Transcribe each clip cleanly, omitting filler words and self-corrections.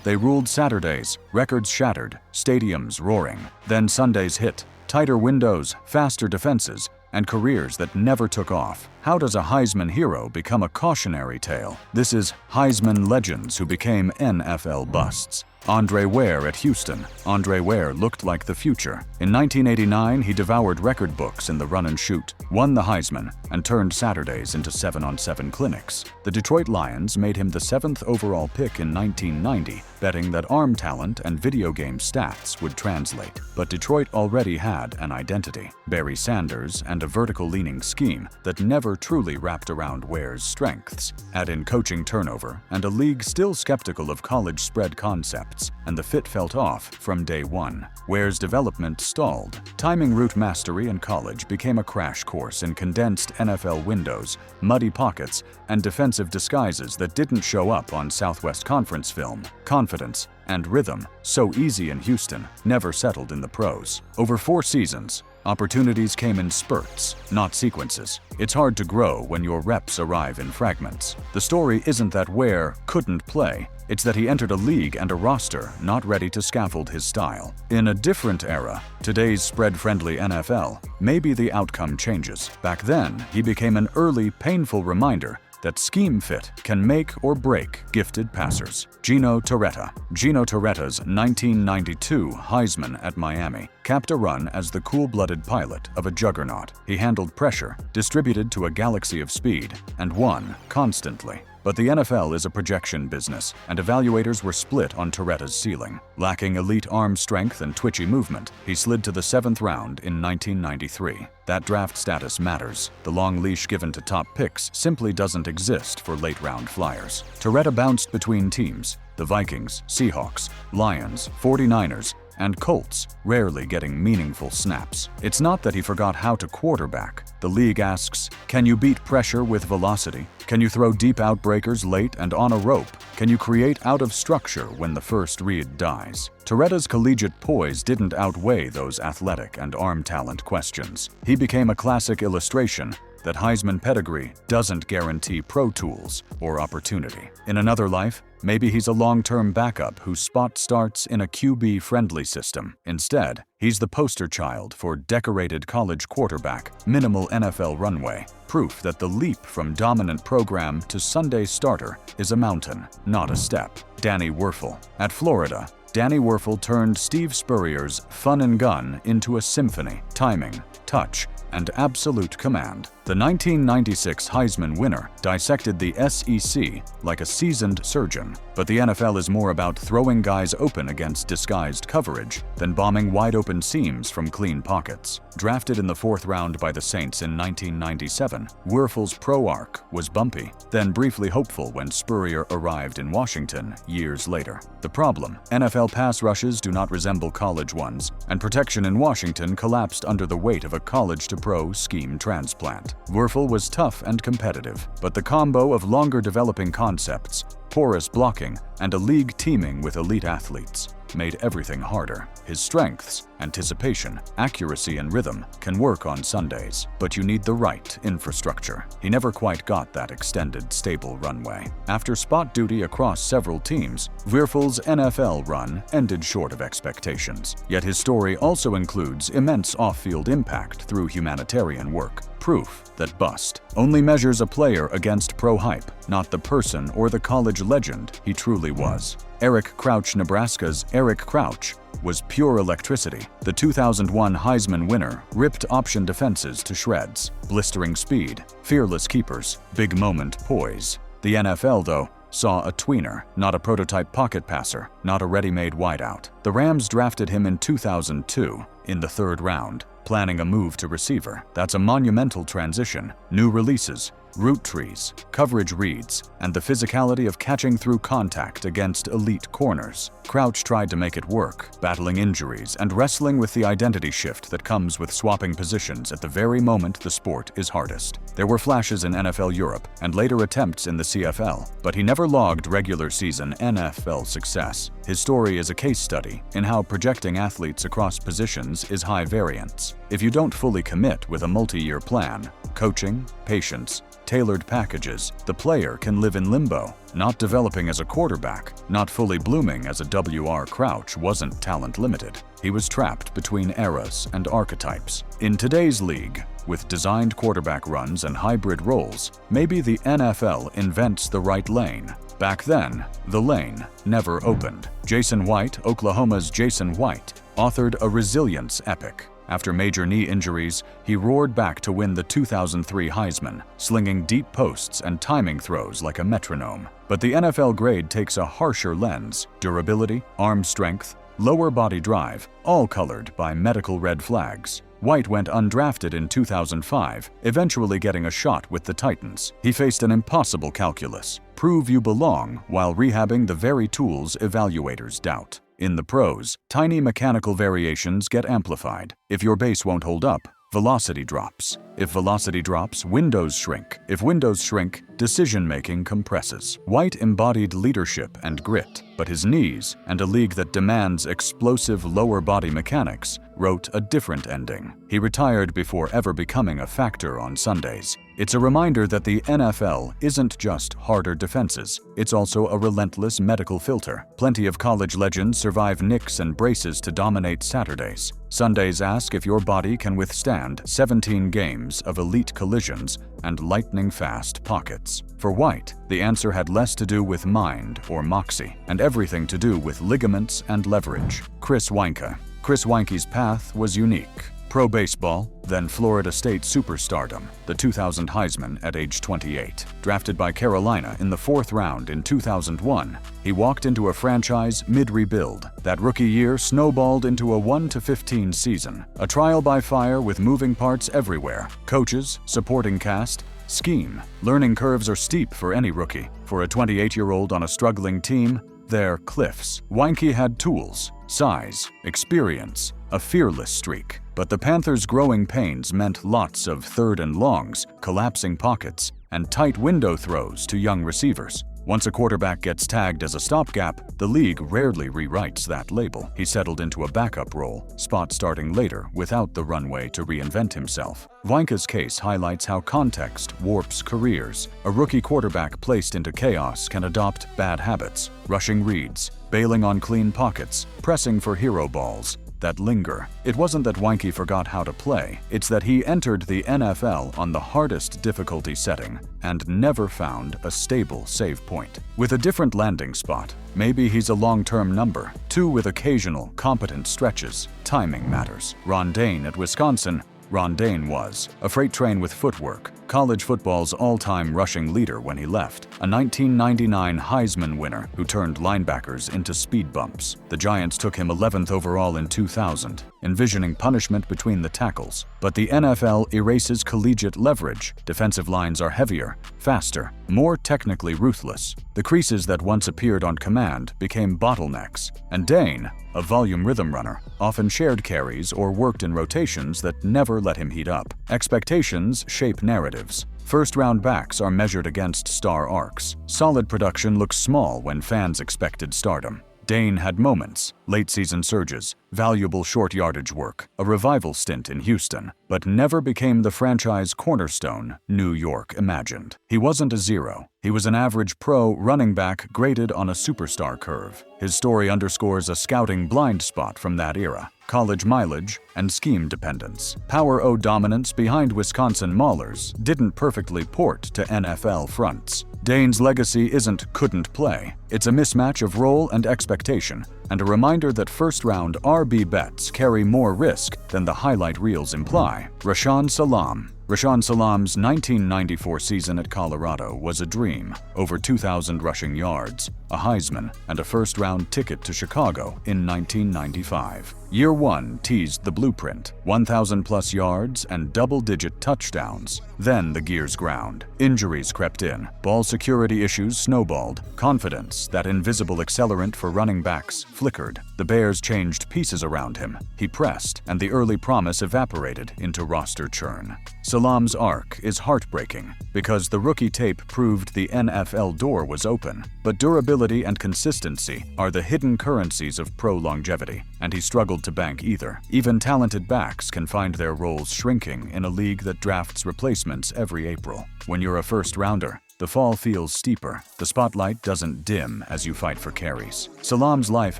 They ruled Saturdays, records shattered, stadiums roaring. Then Sundays hit, tighter windows, faster defenses, and careers that never took off. How does a Heisman hero become a cautionary tale? This is Heisman legends who became NFL busts. Andre Ware at Houston. Andre Ware looked like the future. In 1989, he devoured record books in the run and shoot, won the Heisman, and turned Saturdays into 7-on-7 clinics. The Detroit Lions made him the 7th overall pick in 1990, betting that arm talent and video game stats would translate. But Detroit already had an identity, Barry Sanders, and a vertical-leaning scheme that never truly wrapped around Ware's strengths. Add in coaching turnover and a league still skeptical of college spread concepts, and the fit felt off from day one. Ware's development stalled. Timing route mastery in college became a crash course in condensed NFL windows, muddy pockets, and defensive disguises that didn't show up on Southwest Conference film. Confidence and rhythm, so easy in Houston, never settled in the pros. Over 4 seasons, opportunities came in spurts, not sequences. It's hard to grow when your reps arrive in fragments. The story isn't that Ware couldn't play, it's that he entered a league and a roster not ready to scaffold his style. In a different era, today's spread-friendly NFL, maybe the outcome changes. Back then, he became an early, painful reminder that scheme fit can make or break gifted passers. Gino Torretta. Gino Torretta's 1992 Heisman at Miami capped a run as the cool-blooded pilot of a juggernaut. He handled pressure, distributed to a galaxy of speed, and won constantly. But the NFL is a projection business, and evaluators were split on Torretta's ceiling. Lacking elite arm strength and twitchy movement, he slid to the 7th round in 1993. That draft status matters. The long leash given to top picks simply doesn't exist for late-round flyers. Torretta bounced between teams: the Vikings, Seahawks, Lions, 49ers, and Colts, rarely getting meaningful snaps. It's not that he forgot how to quarterback. The league asks, can you beat pressure with velocity? Can you throw deep outbreakers late and on a rope? Can you create out of structure when the first read dies? Torretta's collegiate poise didn't outweigh those athletic and arm talent questions. He became a classic illustration that Heisman pedigree doesn't guarantee pro tools or opportunity. In another life, maybe he's a long-term backup whose spot starts in a QB-friendly system. Instead, he's the poster child for decorated college quarterback, minimal NFL runway, proof that the leap from dominant program to Sunday starter is a mountain, not a step. Danny Wuerffel. At Florida, Danny Wuerffel turned Steve Spurrier's fun and gun into a symphony, timing, touch, and absolute command. The 1996 Heisman winner dissected the SEC like a seasoned surgeon, but the NFL is more about throwing guys open against disguised coverage than bombing wide-open seams from clean pockets. Drafted in the 4th round by the Saints in 1997, Wuerffel's pro arc was bumpy, then briefly hopeful when Spurrier arrived in Washington years later. The problem: NFL pass rushes do not resemble college ones, and protection in Washington collapsed under the weight of a college-to-pro scheme transplant. Wuerffel was tough and competitive, but the combo of longer developing concepts, porous blocking, and a league teeming with elite athletes made everything harder. His strengths, anticipation, accuracy, and rhythm can work on Sundays, but you need the right infrastructure. He never quite got that extended, stable runway. After spot duty across several teams, Wuerffel's NFL run ended short of expectations. Yet his story also includes immense off-field impact through humanitarian work. Proof that bust only measures a player against pro hype, not the person or the college legend he truly was. Eric Crouch. Nebraska's Eric Crouch was pure electricity. The 2001 Heisman winner ripped option defenses to shreds, blistering speed, fearless keepers, big moment poise. The NFL, though, saw a tweener, not a prototype pocket passer, not a ready-made wideout. The Rams drafted him in 2002 in the 3rd round, planning a move to receiver. That's a monumental transition. New releases, route trees, coverage reads, and the physicality of catching through contact against elite corners. Crouch tried to make it work, battling injuries and wrestling with the identity shift that comes with swapping positions at the very moment the sport is hardest. There were flashes in NFL Europe and later attempts in the CFL, but he never logged regular season NFL success. His story is a case study in how projecting athletes across positions is high variance. If you don't fully commit with a multi-year plan, coaching, patience, tailored packages, the player can live in limbo. Not developing as a quarterback, not fully blooming as a W.R. Crouch wasn't talent limited. He was trapped between eras and archetypes. In today's league, with designed quarterback runs and hybrid roles, maybe the NFL invents the right lane. Back then, the lane never opened. Jason White, Oklahoma's Jason White, authored a resilience epic. After major knee injuries, he roared back to win the 2003 Heisman, slinging deep posts and timing throws like a metronome. But the NFL grade takes a harsher lens: durability, arm strength, lower body drive, all colored by medical red flags. White went undrafted in 2005, eventually getting a shot with the Titans. He faced an impossible calculus: prove you belong while rehabbing the very tools evaluators doubt. In the pros, tiny mechanical variations get amplified. If your base won't hold up, velocity drops. If velocity drops, windows shrink. If windows shrink, decision-making compresses. White embodied leadership and grit, but his knees, and a league that demands explosive lower body mechanics, wrote a different ending. He retired before ever becoming a factor on Sundays. It's a reminder that the NFL isn't just harder defenses, it's also a relentless medical filter. Plenty of college legends survive nicks and braces to dominate Saturdays. Sundays ask if your body can withstand 17 games of elite collisions and lightning-fast pockets. For White, the answer had less to do with mind or moxie, and everything to do with ligaments and leverage. Chris Weinke. Chris Weinke's path was unique. Pro baseball, then Florida State superstardom, the 2000 Heisman at age 28. Drafted by Carolina in the 4th round in 2001, he walked into a franchise mid-rebuild. That rookie year snowballed into a 1-15 season, a trial by fire with moving parts everywhere: coaches, supporting cast, scheme. Learning curves are steep for any rookie. For a 28-year-old on a struggling team, they're cliffs. Weinke had tools, size, experience, a fearless streak. But the Panthers' growing pains meant lots of third and longs, collapsing pockets, and tight window throws to young receivers. Once a quarterback gets tagged as a stopgap, the league rarely rewrites that label. He settled into a backup role, spot starting later without the runway to reinvent himself. Weinke's case highlights how context warps careers. A rookie quarterback placed into chaos can adopt bad habits: rushing reads, bailing on clean pockets, pressing for hero balls that linger. It wasn't that Weinke forgot how to play, it's that he entered the NFL on the hardest difficulty setting and never found a stable save point. With a different landing spot, maybe he's a long-term number, 2 with occasional, competent stretches. Timing matters. Ron Dayne at Wisconsin. Ron Dayne was a freight train with footwork, college football's all-time rushing leader when he left, a 1999 Heisman winner who turned linebackers into speed bumps. The Giants took him 11th overall in 2000, envisioning punishment between the tackles. But the NFL erases collegiate leverage. Defensive lines are heavier, faster, more technically ruthless. The creases that once appeared on command became bottlenecks, and Dayne, a volume rhythm runner, often shared carries or worked in rotations that never let him heat up. Expectations shape narratives. First-round backs are measured against star arcs. Solid production looks small when fans expected stardom. Dayne had moments, late-season surges, valuable short-yardage work, a revival stint in Houston, but never became the franchise cornerstone New York imagined. He wasn't a zero. He was an average pro running back graded on a superstar curve. His story underscores a scouting blind spot from that era: college mileage and scheme dependence. Power O dominance behind Wisconsin Maulers didn't perfectly port to NFL fronts. Dayne's legacy isn't couldn't play. It's a mismatch of role and expectation, and a reminder that first-round RB bets carry more risk than the highlight reels imply. Rashaan Salaam. Rashaan Salaam's 1994 season at Colorado was a dream. Over 2,000 rushing yards, a Heisman, and a first-round ticket to Chicago in 1995. Year 1 teased the blueprint: 1,000-plus yards and double-digit touchdowns. Then the gears ground. Injuries crept in. Ball security issues snowballed. Confidence, that invisible accelerant for running backs, flickered. The Bears changed pieces around him. He pressed, and the early promise evaporated into roster churn. Salam's arc is heartbreaking because the rookie tape proved the NFL door was open, but durability and consistency are the hidden currencies of pro longevity, and he struggled to bank either. Even talented backs can find their roles shrinking in a league that drafts replacements every April. When you're a first-rounder, the fall feels steeper. The spotlight doesn't dim as you fight for carries. Salam's life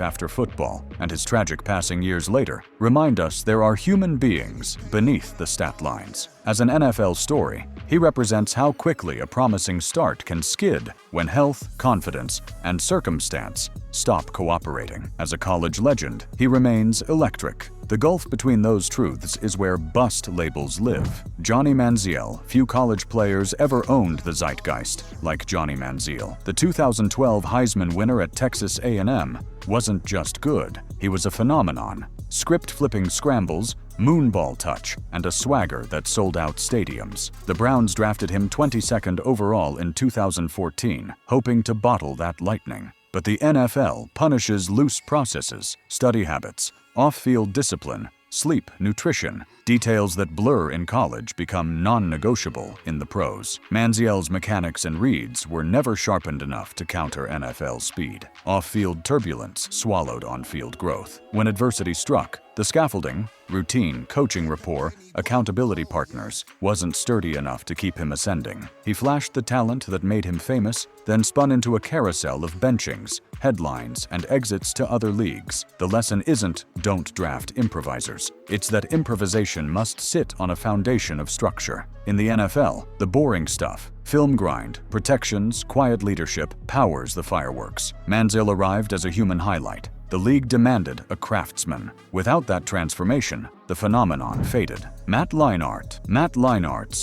after football and his tragic passing years later remind us there are human beings beneath the stat lines. As an NFL story, he represents how quickly a promising start can skid when health, confidence, and circumstance stop cooperating. As a college legend, he remains electric. The gulf between those truths is where bust labels live. Johnny Manziel. Few college players ever owned the zeitgeist like Johnny Manziel. The 2012 Heisman winner at Texas A&M wasn't just good, he was a phenomenon. Script-flipping scrambles, moonball touch, and a swagger that sold out stadiums. The Browns drafted him 22nd overall in 2014, hoping to bottle that lightning. But the NFL punishes loose processes, study habits, off-field discipline, sleep, nutrition. Details that blur in college become non-negotiable in the pros. Manziel's mechanics and reads were never sharpened enough to counter NFL speed. Off-field turbulence swallowed on-field growth. When adversity struck, the scaffolding, routine, coaching rapport, accountability partners, wasn't sturdy enough to keep him ascending. He flashed the talent that made him famous, then spun into a carousel of benchings, headlines, and exits to other leagues. The lesson isn't don't draft improvisers. It's that improvisation must sit on a foundation of structure. In the NFL, the boring stuff, film grind, protections, quiet leadership, powers the fireworks. Manziel arrived as a human highlight. The league demanded a craftsman. Without that transformation, the phenomenon faded. Matt Leinart's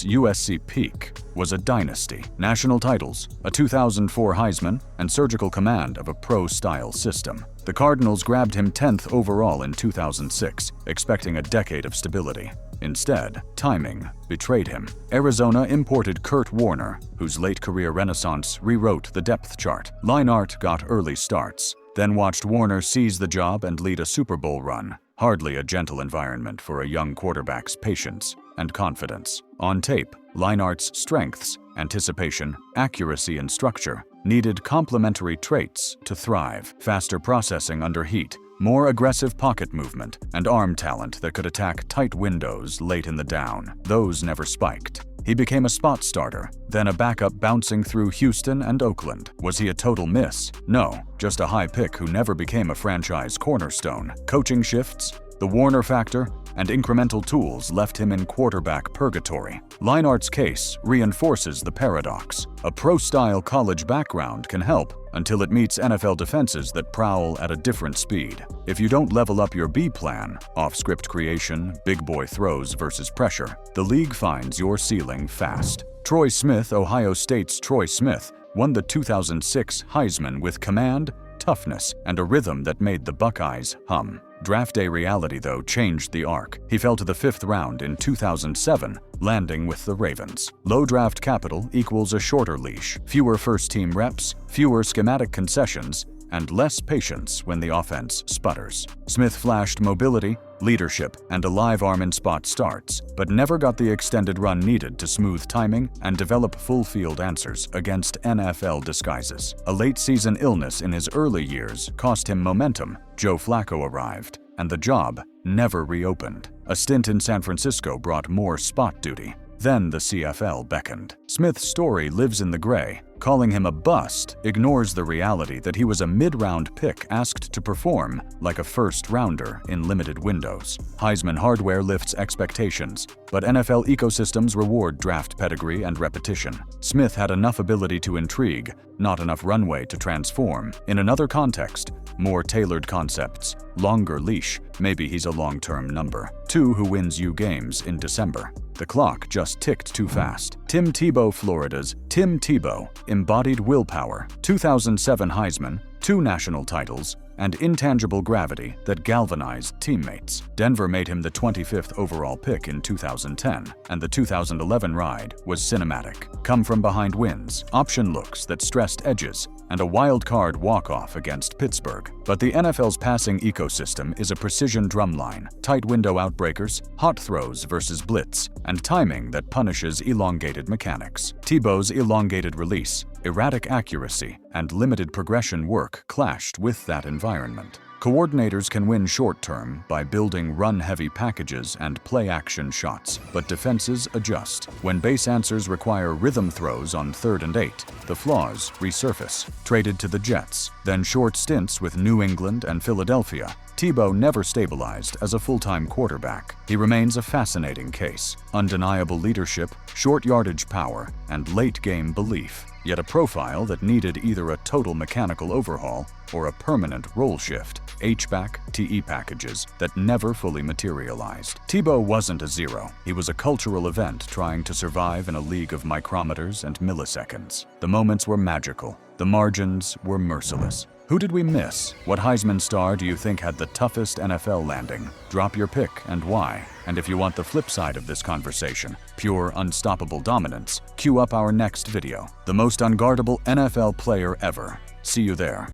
USC peak was a dynasty. National titles, a 2004 Heisman, and surgical command of a pro-style system. The Cardinals grabbed him 10th overall in 2006, expecting a decade of stability. Instead, timing betrayed him. Arizona imported Kurt Warner, whose late career renaissance rewrote the depth chart. Leinart got early starts, then watched Warner seize the job and lead a Super Bowl run. Hardly a gentle environment for a young quarterback's patience and confidence. On tape, Leinart's strengths, anticipation, accuracy, and structure needed complementary traits to thrive. Faster processing under heat, more aggressive pocket movement, and arm talent that could attack tight windows late in the down. Those never spiked. He became a spot starter, then a backup bouncing through Houston and Oakland. Was he a total miss? No, just a high pick who never became a franchise cornerstone. Coaching shifts, the Warner factor, and incremental tools left him in quarterback purgatory. Leinart's case reinforces the paradox. A pro-style college background can help until it meets NFL defenses that prowl at a different speed. If you don't level up your B plan, off-script creation, big boy throws versus pressure, the league finds your ceiling fast. Troy Smith, Ohio State's Troy Smith, won the 2006 Heisman with command, toughness, and a rhythm that made the Buckeyes hum. Draft day reality, though, changed the arc. He fell to the 5th round in 2007, landing with the Ravens. Low draft capital equals a shorter leash, fewer first-team reps, fewer schematic concessions, and less patience when the offense sputters. Smith flashed mobility, leadership, and a live arm in spot starts, but never got the extended run needed to smooth timing and develop full-field answers against NFL disguises. A late-season illness in his early years cost him momentum. Joe Flacco arrived, and the job never reopened. A stint in San Francisco brought more spot duty. Then the CFL beckoned. Smith's story lives in the gray. Calling him a bust ignores the reality that he was a mid-round pick asked to perform like a first-rounder in limited windows. Heisman hardware lifts expectations, but NFL ecosystems reward draft pedigree and repetition. Smith had enough ability to intrigue, not enough runway to transform. In another context, more tailored concepts, longer leash, maybe he's a long-term number. 2 who wins you games in December. The clock just ticked too fast. Tim Tebow, Florida's Tim Tebow, embodied willpower, 2007 Heisman, 2 national titles, and intangible gravity that galvanized teammates. Denver made him the 25th overall pick in 2010, and the 2011 ride was cinematic. Come-from-behind wins, option looks that stressed edges, and a wild-card walk-off against Pittsburgh. But the NFL's passing ecosystem is a precision drumline, tight window outbreakers, hot throws versus blitz, and timing that punishes elongated mechanics. Tebow's elongated release, erratic accuracy, and limited progression work clashed with that environment. Coordinators can win short-term by building run-heavy packages and play-action shots, but defenses adjust. When base answers require rhythm throws on 3rd and 8, the flaws resurface. Traded to the Jets, then short stints with New England and Philadelphia, Tebow never stabilized as a full-time quarterback. He remains a fascinating case. Undeniable leadership, short yardage power, and late-game belief. Yet a profile that needed either a total mechanical overhaul or a permanent role shift. H-back, TE packages that never fully materialized. Tebow wasn't a zero. He was a cultural event trying to survive in a league of micrometers and milliseconds. The moments were magical. The margins were merciless. Who did we miss? What Heisman star do you think had the toughest NFL landing? Drop your pick and why. And if you want the flip side of this conversation, pure unstoppable dominance, cue up our next video. The most unguardable NFL player ever. See you there.